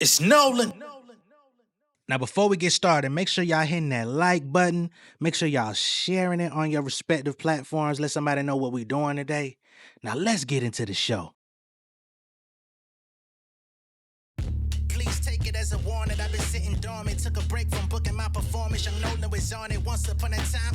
It's Nolan. Now, before we get started, make sure y'all hitting that like button. Make sure y'all sharing it on your respective platforms. Let somebody know what we're doing today. Now, let's get into the show. Please take it as a warning. I've been sitting dormant. Took a break from booking my performance. Young Nolan was on it once upon a time.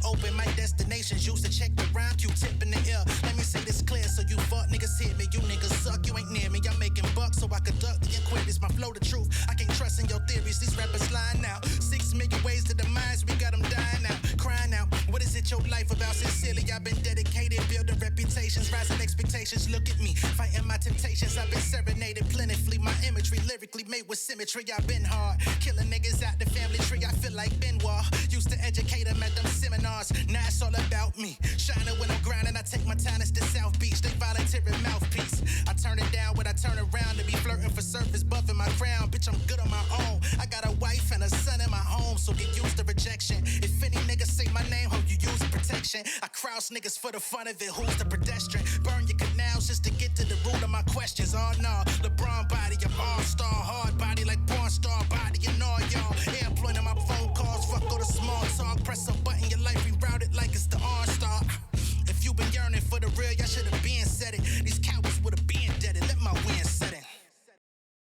Open my destinations. Used to check the rhyme. Q-tip in the air. Let me say this clear so you fuck niggas hit me. You niggas suck. You ain't near me. I'm making bucks so I could duck the inquiries. My flow the truth. I can't trust in your theories. These rappers lying now. 6 million ways to demise. We got them dying out. Crying out. What is it your life about? Sincerely, I've been dedicated. Building reputations. Rising expectations. Look at me. Fighting my temptations. I've been serenaded plentifully. My imagery lyrically made with symmetry. I've been hard, killing niggas out the family tree. I feel like Benoit, used to educate them at them seminars. Now it's all about me, shining when I'm grinding. I take my talents to South Beach, they voluntary mouthpiece. I turn it down when I turn around to be flirting for surface, buffing my crown. Bitch, I'm good on my own. I got a wife and a son in my home, so get used to rejection. If any niggas say my name, hope you use protection. I cross niggas for the fun of it. Who's the pedestrian? Burn your canals just to get to the root of my questions. Oh no, LeBron body, I'm all-star. Hard body like porn star body and all y'all. Airplane on my phone calls, fuck all the small talk. Press a button, your life rerouted like it's the OnStar. If you been yearning for the real, y'all should have been said it. These cowards would have been dead. Let my win set in.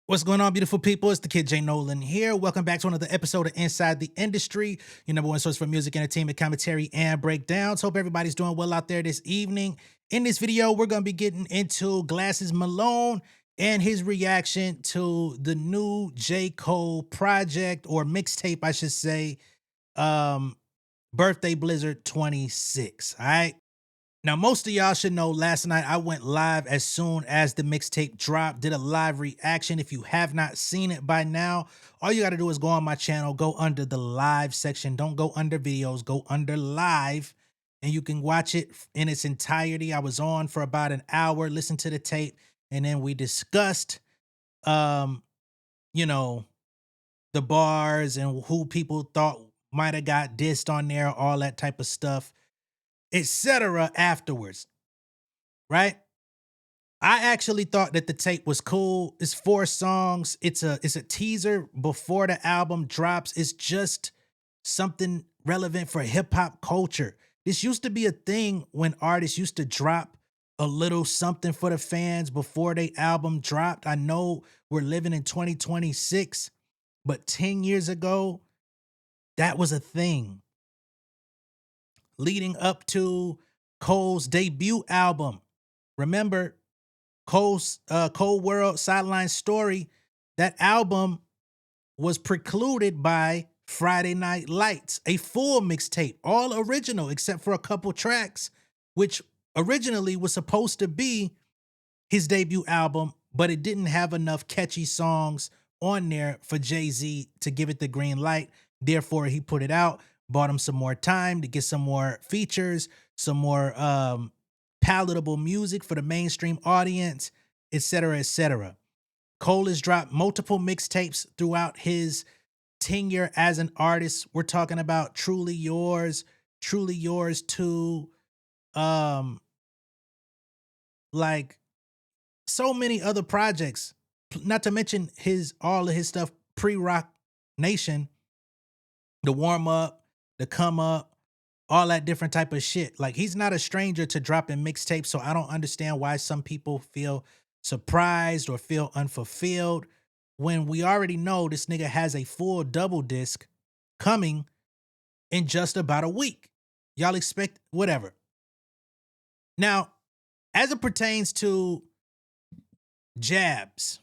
What's going on, beautiful people? It's the kid J Nolan here. Welcome back to another episode of Inside the Industry, your number one source for music, entertainment, commentary, and breakdowns. Hope everybody's doing well out there this evening. In this video, we're going to be getting into Glasses Malone and his reaction to the new J. Cole project, or mixtape, I should say, Birthday Blizzard 26, all right? Now, most of y'all should know last night I went live as soon as the mixtape dropped, did a live reaction. If you have not seen it by now, all you got to do is go on my channel, go under the live section. Don't go under videos, go under live, and you can watch it in its entirety. I was on for about an hour, listened to the tape, and then we discussed, you know, the bars and who people thought might have got dissed on there, all that type of stuff, etc. afterwards, right? I actually thought that the tape was cool. It's 4 songs. It's a teaser before the album drops. It's just something relevant for hip hop culture. This used to be a thing when artists used to drop a little something for the fans before their album dropped. I know we're living in 2026, but 10 years ago, that was a thing. Leading up to Cole's debut album, remember Cole's Cold World Sideline Story, that album was precluded by Friday Night Lights, a full mixtape, all original except for a couple tracks, which originally was supposed to be his debut album, but it didn't have enough catchy songs on there for Jay-Z to give it the green light. Therefore, he put it out, bought him some more time to get some more features, some more palatable music for the mainstream audience, etc., etc. Cole has dropped multiple mixtapes throughout his tenure as an artist. We're talking about Truly Yours 2, like so many other projects, not to mention all of his stuff pre-Rock Nation, the warm up, the come up, all that different type of shit. Like, he's not a stranger to dropping mixtapes, so I don't understand why some people feel surprised or feel unfulfilled when we already know this nigga has a full double disc coming in just about a week. Y'all expect whatever. Now, as it pertains to jabs,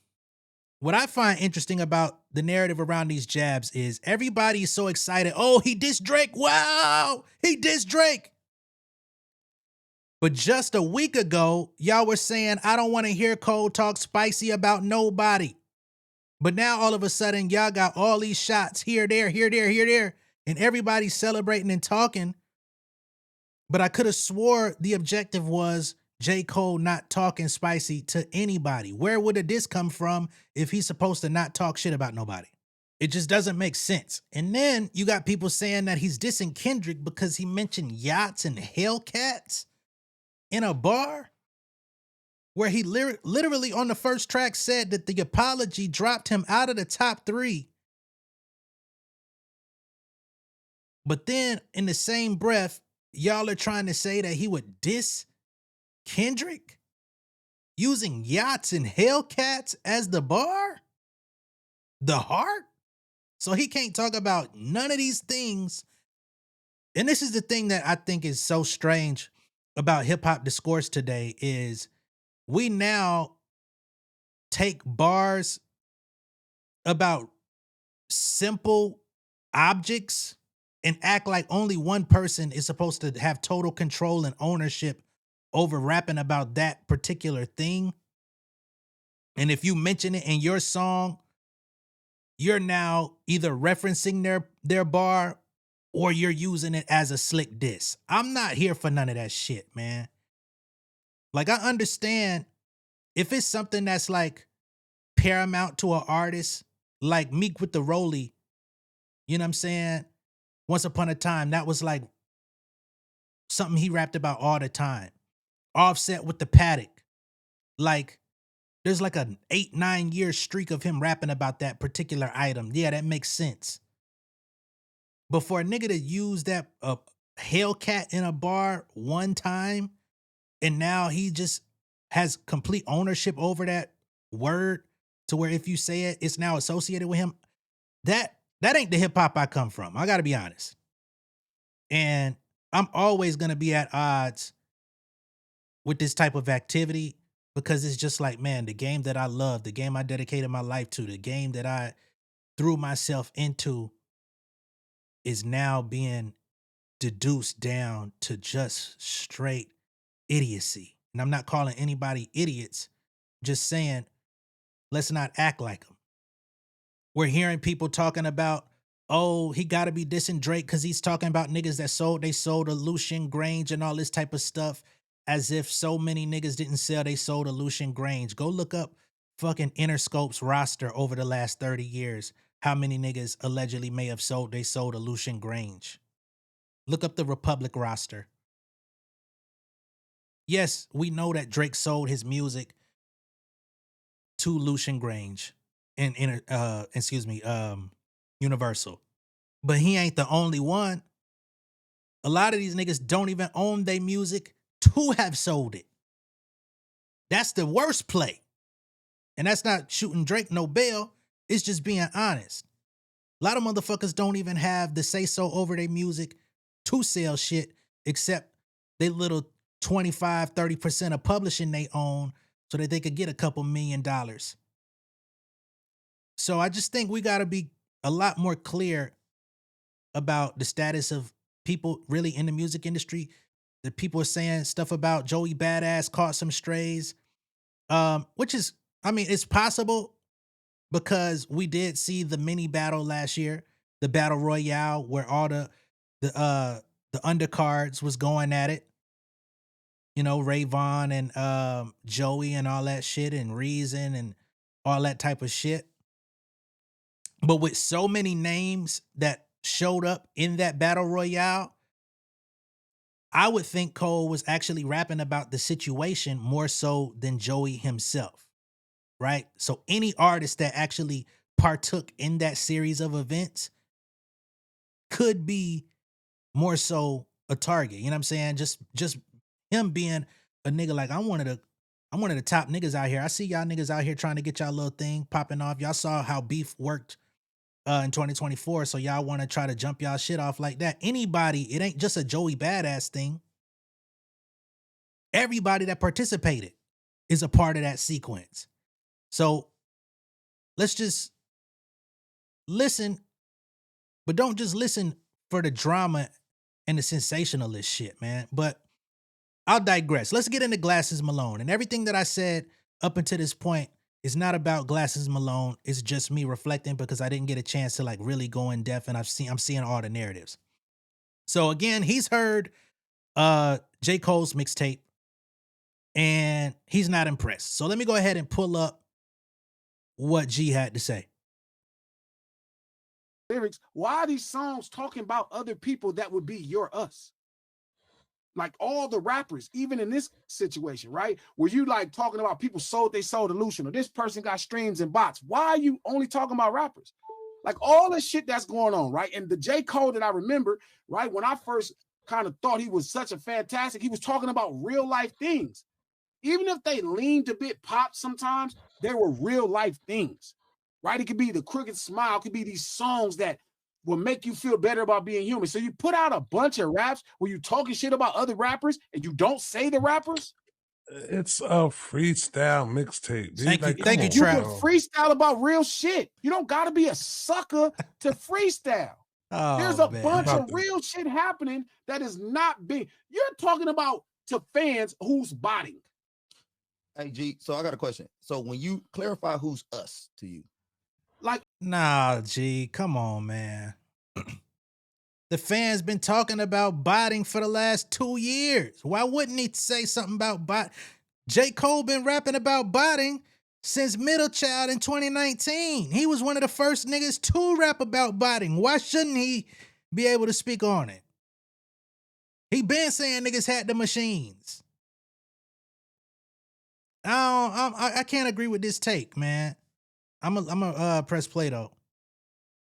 what I find interesting about the narrative around these jabs is everybody's so excited. Oh, he dissed Drake. Wow, he dissed Drake. But just a week ago, y'all were saying, I don't want to hear Cole talk spicy about nobody. But now all of a sudden, y'all got all these shots here, there, here, there, here, there, and everybody's celebrating and talking. But I could have swore the objective was J. Cole not talking spicy to anybody. Where would a diss come from if he's supposed to not talk shit about nobody? It just doesn't make sense. And then you got people saying that he's dissing Kendrick because he mentioned yachts and Hellcats in a bar. where he literally on the first track said that the apology dropped him out of the top 3. But then in the same breath, y'all are trying to say that he would diss Kendrick using yachts and Hellcats as the bar? The heart? So he can't talk about none of these things. And this is the thing that I think is so strange about hip hop discourse today is we now take bars about simple objects and act like only one person is supposed to have total control and ownership over rapping about that particular thing. And if you mention it in your song, you're now either referencing their bar or you're using it as a slick diss. I'm not here for none of that shit, man. Like, I understand if it's something that's like paramount to an artist, like Meek with the Rolly, you know what I'm saying? Once upon a time, that was like something he rapped about all the time. Offset with the Paddock. Like, there's like an 8-9 year streak of him rapping about that particular item. Yeah, that makes sense. But for a nigga to use that Hellcat in a bar one time, and now he just has complete ownership over that word to where if you say it, it's now associated with him. That ain't the hip hop I come from. I gotta be honest. And I'm always gonna be at odds with this type of activity because it's just like, man, the game that I love, the game I dedicated my life to, the game that I threw myself into is now being deduced down to just straight idiocy. And I'm not calling anybody idiots, just saying, let's not act like them. We're hearing people talking about, oh, he got to be dissing Drake because he's talking about niggas that sold to Lucian Grange and all this type of stuff, as if so many niggas didn't sell they sold to Lucian Grange. Go look up fucking Interscope's roster over the last 30 years. How many niggas allegedly may have sold they sold to Lucian Grange? Look up the Republic roster. Yes, we know that Drake sold his music to Lucian Grange and Universal. But he ain't the only one. A lot of these niggas don't even own their music to have sold it. That's the worst play. And that's not shooting Drake no bail. It's just being honest. A lot of motherfuckers don't even have the say so over their music to sell shit, except they little 25, 30% of publishing they own so that they could get a couple $1 million. So I just think we got to be a lot more clear about the status of people really in the music industry. The people are saying stuff about Joey Badass caught some strays, which is, I mean, it's possible because we did see the mini battle last year, the battle royale where all the undercards was going at it. You know, Ray Vaughn and Joey and all that shit and Reason and all that type of shit. But with so many names that showed up in that battle royale, I would think Cole was actually rapping about the situation more so than Joey himself, right? So any artist that actually partook in that series of events could be more so a target. You know what I'm saying? Just him being a nigga like I'm one of the top niggas out here. I see y'all niggas out here trying to get y'all little thing popping off. Y'all saw how beef worked in 2024, so y'all want to try to jump y'all shit off like that. Anybody, it ain't just a Joey Badass thing. Everybody that participated is a part of that sequence. So let's just listen, but don't just listen for the drama and the sensationalist shit, man. But I'll digress. Let's get into Glasses Malone. And everything that I said up until this point is not about Glasses Malone. It's just me reflecting because I didn't get a chance to like really go in depth, and I'm seeing all the narratives. So again, he's heard J. Cole's mixtape and he's not impressed. So let me go ahead and pull up what G had to say. Lyrics. Why are these songs talking about other people that would be your us? Like all the rappers, even in this situation, right? Where you like talking about people sold their soul to Lucian, or this person got streams and bots. Why are you only talking about rappers? Like all the shit that's going on, right? And the J. Cole that I remember, right, when I first kind of thought he was such a fantastic, he was talking about real life things. Even if they leaned a bit pop sometimes, they were real life things, right? It could be the Crooked Smile, it could be these songs that will make you feel better about being human. So you put out a bunch of raps where you talking shit about other rappers and you don't say the rappers. It's a freestyle mixtape. Thank you, Like, thank you, come You on, can bro. freestyle about real shit. You don't got to be a sucker to freestyle. There's a bunch of real shit happening that is not being. You're talking about to fans who's botting. Hey, G, so I got a question. So when you clarify who's us to you, Like, Nah, G, come on, man. The fans been talking about botting for the last 2 years. Why wouldn't he say something about bot? J. Cole been rapping about botting since Middle Child in 2019. He was one of the first niggas to rap about botting. Why shouldn't he be able to speak on it? He been saying niggas had the machines. I can't agree with this take, man. I'm a press play though.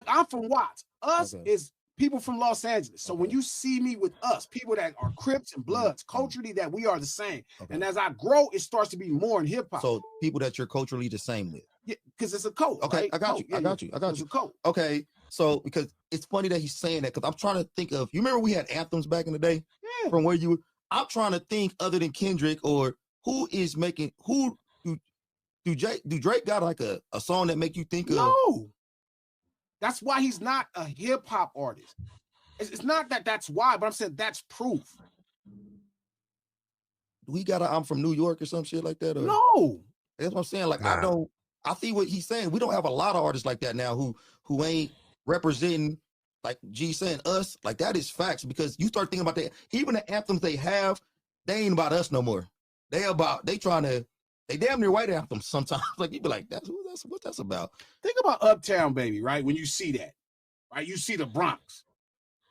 I'm from Watts. Us Okay. is people from Los Angeles. So when you see me with us, people that are Crips and Bloods, culturally that we are the same. Okay. And as I grow, it starts to be more in hip hop. So people that you're culturally the same with. Yeah, because it's a code. Okay, right? I got Code. you. I got you. I got It's you. a code. Okay, so because it's funny that he's saying that because I'm trying to think of. You remember we had anthems back in the day Yeah. from where you. I'm trying to think other than Kendrick or who is making who do Drake got like a song that make you think of? No. That's why he's not a hip hop artist. It's not that that's why, but I'm saying that's proof. We got a I'm from New York or some shit like that. Or? No. That's what I'm saying. Like Nah. I see what he's saying. We don't have a lot of artists like that now who ain't representing, like G saying, us. Like that is facts because you start thinking about that. Even the anthems they have, they ain't about us no more. They damn near white anthems sometimes. Like you be like, that's what that's about. Think about Uptown Baby, right? When you see that, right? You see the Bronx,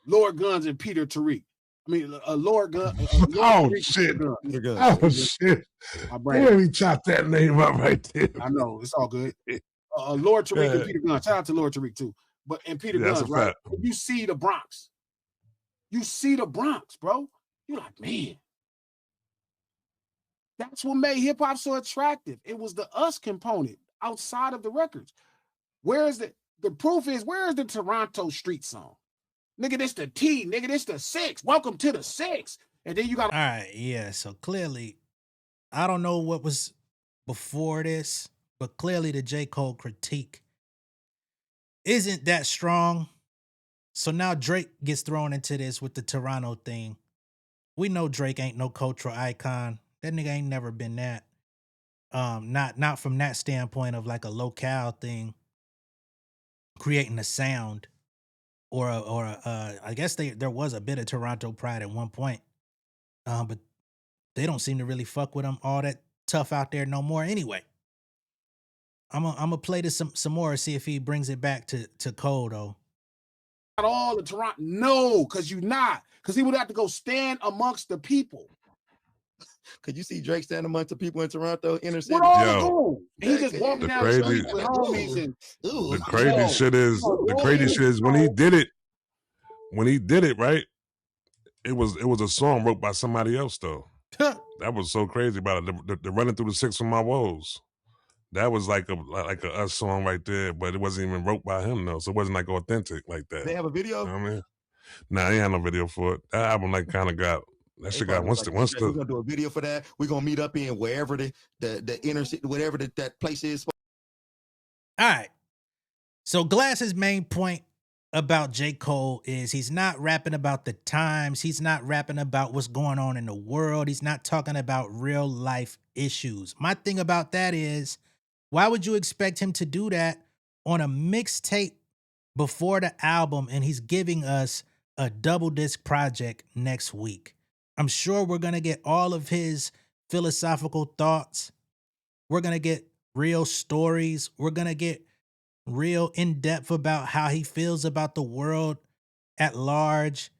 Lord Guns and Peter Tariq. I mean, Lord Gun. Oh, shit. You're good. Oh, shit. My brain. Damn, he chopped that name up right there. I know it's all good. Lord Tariq and Peter Guns. Shout out to Lord Tariq too. But and Peter Yeah, that's Guns, a right? fact. When you see the Bronx. You see the Bronx, bro. You're like, man. That's what made hip hop so attractive. It was the us component outside of the records. Where is the proof is where is the Toronto street song? Nigga, this the T, nigga, this the 6. Welcome to the 6. And then you got All right, yeah. So clearly, I don't know what was before this, but clearly the J. Cole critique isn't that strong. So now Drake gets thrown into this with the Toronto thing. We know Drake ain't no cultural icon. That nigga ain't never been that. Not from that standpoint of like a locale thing, creating a sound, or I guess there was a bit of Toronto pride at one point, but they don't seem to really fuck with him all that tough out there no more. Anyway, I'm gonna play this some more, see if he brings it back to Cole though. all the Toronto. No, because you're not. Because he would have to go stand amongst the people. Could you see Drake standing amongst the people in Toronto inner city? What all Yo. the goons? He just walking The down the street crazy- with homies and Ooh. The crazy shit is when he did it, right? It was a song wrote by somebody else though. That was so crazy about it. The running through the 6 of my woes. That was like a us song right there, but it wasn't even wrote by him though, so it wasn't like authentic like that. They have a video? You know what I mean? Nah, he had no video for it. That album like kind of got that shit got once We're the gonna do a video for that. We're gonna meet up in wherever the inner city, whatever that place is. All right. So Glass's main point about J. Cole is he's not rapping about the times. He's not rapping about what's going on in the world. He's not talking about real life issues. My thing about that is, why would you expect him to do that on a mixtape before the album and he's giving us a double disc project next week? I'm sure we're going to get all of his philosophical thoughts. We're going to get real stories. We're going to get real in depth about how he feels about the world at large.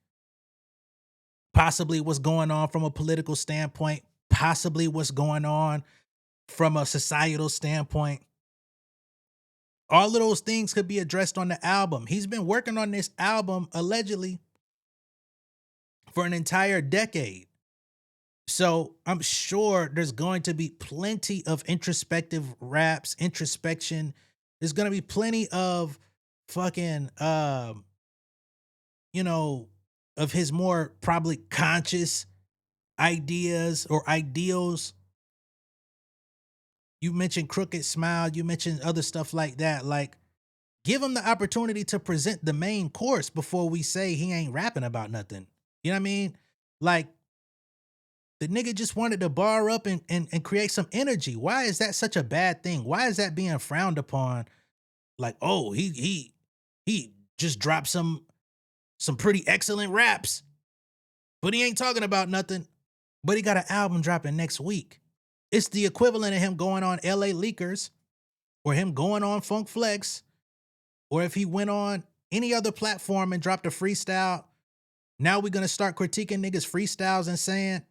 possibly what's going on from a political standpoint, possibly what's going on from a societal standpoint. All of those things could be addressed on the album. He's been working on this album allegedly for an entire decade. So I'm sure there's going to be plenty of introspective raps, introspection. There's going to be plenty of fucking, you know, of his more probably conscious ideas or ideals. You mentioned Crooked Smile. You mentioned other stuff like that. Like, give him the opportunity to present the main course before we say he ain't rapping about nothing. You know what I mean? Like, the nigga just wanted to bar up and create some energy. Why is that such a bad thing? Why is that being frowned upon? Like, oh, he just dropped some pretty excellent raps, but he ain't talking about nothing. But he got an album dropping next week. It's the equivalent of him going on LA Leakers or him going on Funk Flex, or if he went on any other platform and dropped a freestyle. Now we're going to start critiquing niggas' freestyles and saying,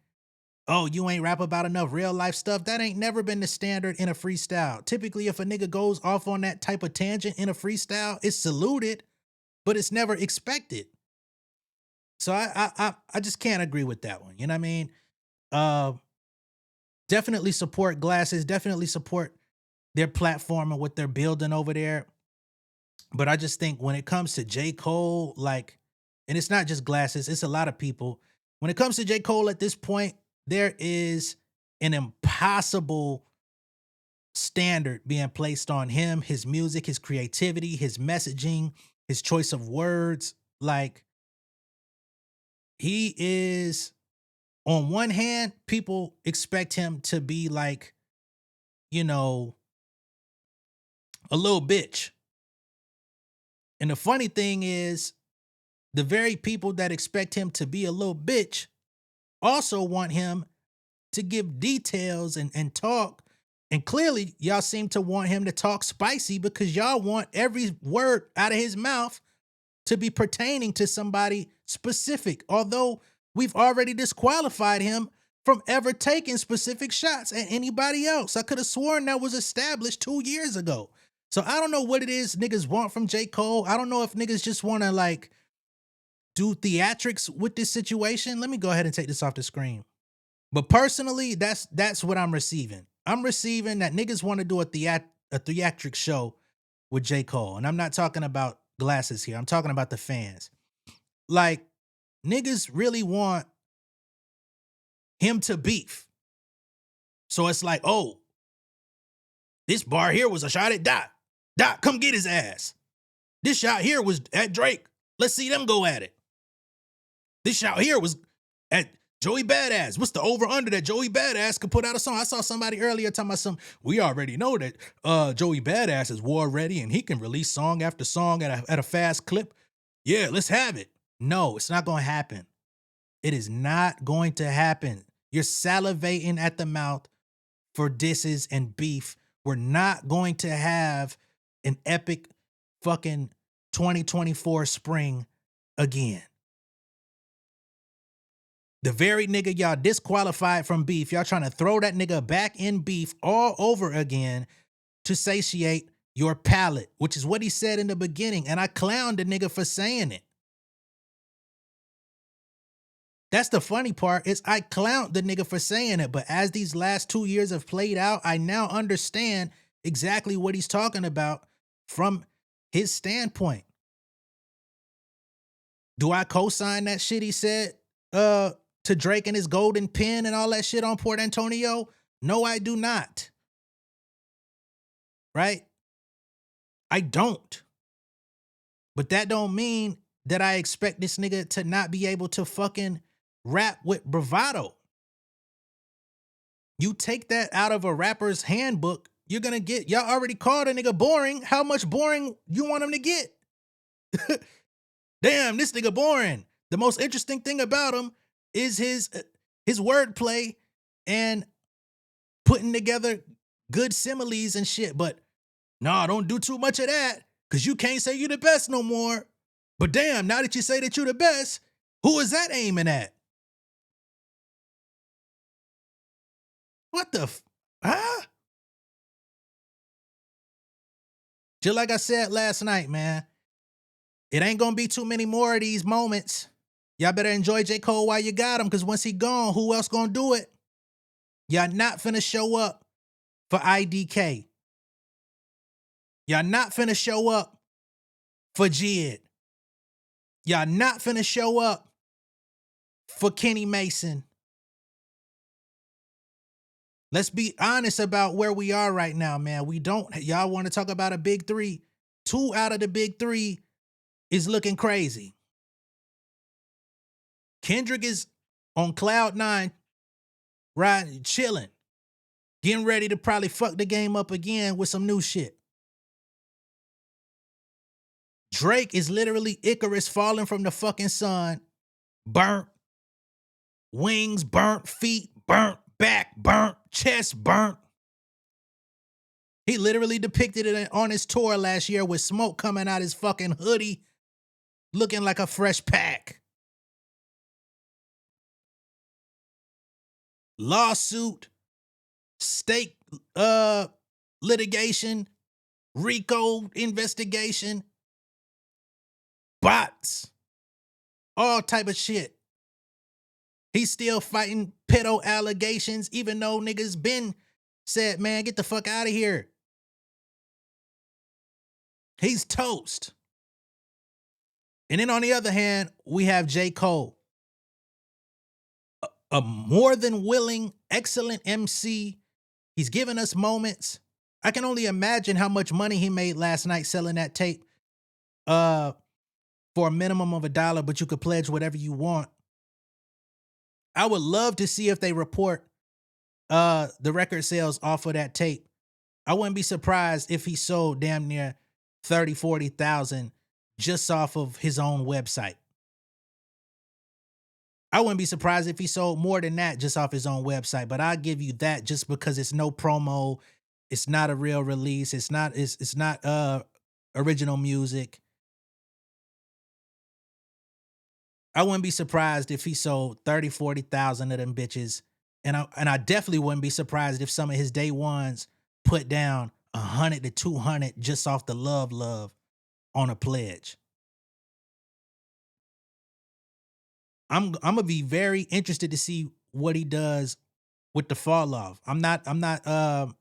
oh, you ain't rap about enough real life stuff. That ain't never been the standard in a freestyle. Typically, if a nigga goes off on that type of tangent in a freestyle, it's saluted, but it's never expected. So I just can't agree with that one. You know what I mean? Definitely support Glasses. Definitely support their platform and what they're building over there. But I just think when it comes to J. Cole, like, and it's not just Glasses, it's a lot of people. When it comes to J. Cole at this point, there is an impossible standard being placed on him, his music, his creativity, his messaging, his choice of words. Like, he is, on one hand, people expect him to be like, you know, a little bitch. And the funny thing is, the very people that expect him to be a little bitch also want him to give details and talk. And clearly, y'all seem to want him to talk spicy because y'all want every word out of his mouth to be pertaining to somebody specific. Although we've already disqualified him from ever taking specific shots at anybody else. I could have sworn that was established 2 years ago. So I don't know what it is niggas want from J. Cole. I don't know if niggas just want to like do theatrics with this situation. Let me go ahead and take this off the screen. But personally, that's what I'm receiving. I'm receiving that niggas want to do a theatric show with J. Cole. And I'm not talking about Glasses here. I'm talking about the fans. Like, niggas really want him to beef. So it's like, oh, this bar here was a shot at Dot. Dot, come get his ass. This shot here was at Drake. Let's see them go at it. This shot here was at Joey Badass. What's the over-under that Joey Badass could put out a song? I saw somebody earlier talking about we already know that Joey Badass is war ready and he can release song after song at a fast clip. Yeah, let's have it. No, it's not going to happen. It is not going to happen. You're salivating at the mouth for disses and beef. We're not going to have an epic fucking 2024 spring again. The very nigga y'all disqualified from beef, y'all trying to throw that nigga back in beef all over again to satiate your palate, which is what he said in the beginning. And I clowned the nigga for saying it. That's the funny part, is I clowned the nigga for saying it. But as these last 2 years have played out, I now understand exactly what he's talking about from his standpoint. Do I co-sign that shit he said to Drake and his golden pen and all that shit on Port Antonio? No, I do not. Right? I don't. But that don't mean that I expect this nigga to not be able to fucking rap with bravado. You take that out of a rapper's handbook, you're gonna get, y'all already called a nigga boring. How much boring you want him to get? Damn, this nigga boring. The most interesting thing about him is his wordplay and putting together good similes and shit. But nah, don't do too much of that, because you can't say you the best no more. But damn, now that you say that you the best, who is that aiming at? What the huh? Just like I said last night, man. It ain't gonna be too many more of these moments. Y'all better enjoy J. Cole while you got him, because once he gone, who else gonna do it? Y'all not finna show up for IDK. Y'all not finna show up for Jid. Y'all not finna show up for Kenny Mason. Let's be honest about where we are right now, man. Y'all want to talk about a big three. 2 out of the big 3 is looking crazy. Kendrick is on cloud 9, riding, chilling, getting ready to probably fuck the game up again with some new shit. Drake is literally Icarus falling from the fucking sun, burnt, wings burnt, feet burnt, back burnt, chest burnt. He literally depicted it on his tour last year with smoke coming out his fucking hoodie, looking like a fresh pack. Lawsuit, state litigation, RICO investigation, bots, all type of shit. He's still fighting pedo allegations, even though niggas been said, man, get the fuck out of here. He's toast. And then on the other hand, we have J. Cole. A more than willing, excellent MC. He's given us moments. I can only imagine how much money he made last night selling that tape for a minimum of $1, but you could pledge whatever you want. I would love to see if they report the record sales off of that tape. I wouldn't be surprised if he sold damn near 30, 40,000 just off of his own website. I wouldn't be surprised if he sold more than that just off his own website, but I'll give you that just because it's no promo. It's not a real release. It's not original music. I wouldn't be surprised if he sold 30, 40,000 of them bitches. And I definitely wouldn't be surprised if some of his day ones put down 100 to 200 just off the love on a pledge. I'm gonna be very interested to see what he does with the fall off. I'm not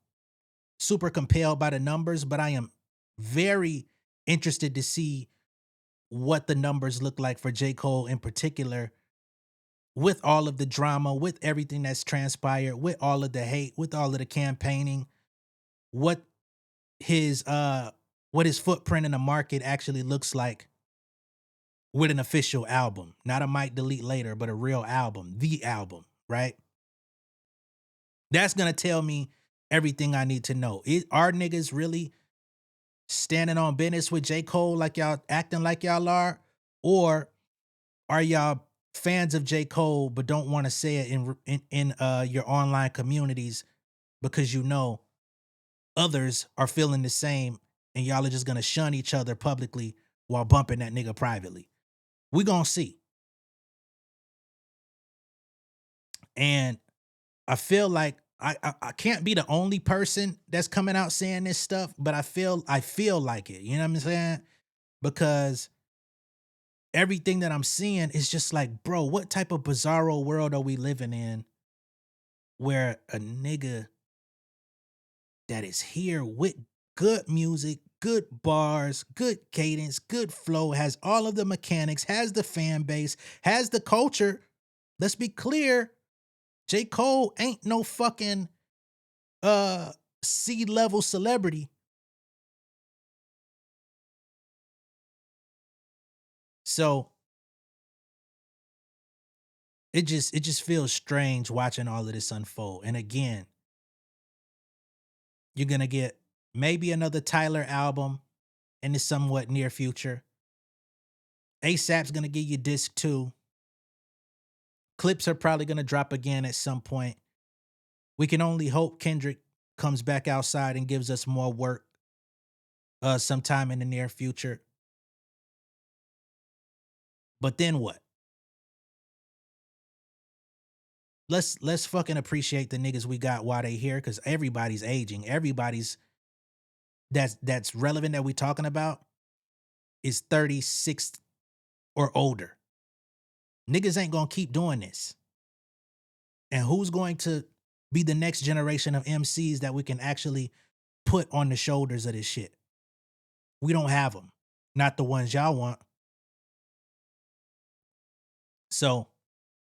super compelled by the numbers, but I am very interested to see what the numbers look like for J. Cole in particular, with all of the drama, with everything that's transpired, with all of the hate, with all of the campaigning, what his footprint in the market actually looks like with an official album. Not a might delete later, but a real album, the album, right? That's gonna tell me everything I need to know. Are niggas really standing on business with J. Cole like y'all acting like y'all are? Or are y'all fans of J. Cole but don't want to say it in your online communities because you know others are feeling the same and y'all are just gonna shun each other publicly while bumping that nigga privately? We gonna see. And I feel like I can't be the only person that's coming out saying this stuff, but I feel like it. You know what I'm saying? Because everything that I'm seeing is just like, bro, what type of bizarro world are we living in where a nigga that is here with good music, good bars, good cadence, good flow, has all of the mechanics, has the fan base, has the culture. Let's be clear, J. Cole ain't no fucking C-level celebrity. So it just feels strange watching all of this unfold. And again, you're gonna get maybe another Tyler album in the somewhat near future. ASAP's gonna give you disc 2. Clips are probably gonna drop again at some point. We can only hope Kendrick comes back outside and gives us more work sometime in the near future. But then what? let's fucking appreciate the niggas we got while they here, because everybody's aging. Everybody's that's relevant that we talking about is 36 or older. Niggas ain't gonna keep doing this. And who's going to be the next generation of MCs that we can actually put on the shoulders of this shit? We don't have them. Not the ones y'all want. So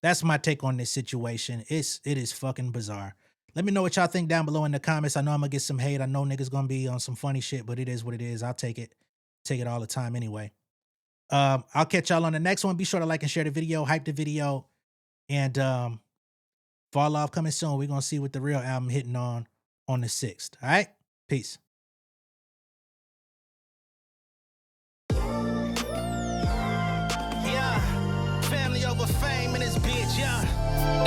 that's my take on this situation. It is fucking bizarre. Let me know what y'all think down below in the comments. I know I'm gonna get some hate. I know niggas gonna be on some funny shit, but it is what it is. I'll take it. Take it all the time anyway. I'll catch y'all on the next one. Be sure to like and share the video, hype the video, and Fall Off coming soon. We're gonna see what the real album hitting on the 6th. All right? Peace. Yeah, family over fame in this bitch, yeah.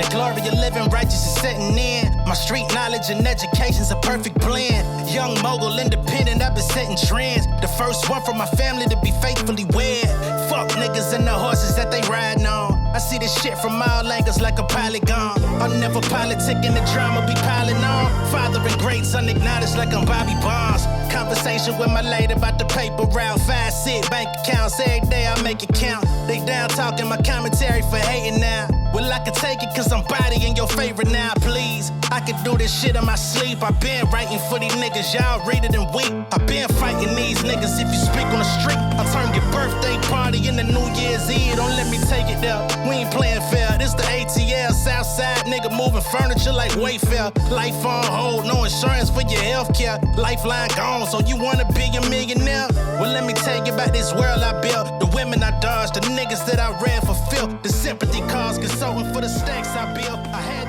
The glory of living righteous is setting in. My street knowledge and education's a perfect blend. Young mogul, independent, I've been setting trends. The first one from my family to be faithfully wed. Fuck niggas and the horses that they riding on. I see this shit from all angles like a polygon. I'm never politicking, the drama be piling on. Father and greats unacknowledged like I'm Bobby Bonds. Conversation with my lady about the paper route. 5 sit bank accounts, every day I make it count. They down talking my commentary for hating now. Well, I can take it cause I'm bodying your favorite now, please. I can do this shit in my sleep. I been writing for these niggas, y'all read it and weep. I been fighting these niggas if you speak on the street. I'll turn your birthday party into New Year's Eve. Don't let me take it there. We ain't playing fair. This the ATL, Southside nigga moving furniture like Wayfair. Life on hold, no insurance for your health care. Lifeline gone, so you wanna be a millionaire? Well, let me tell you about this world I built. The women I dodged, the niggas that I ran for filth. The sympathy calls, consulting for the stacks I built. I had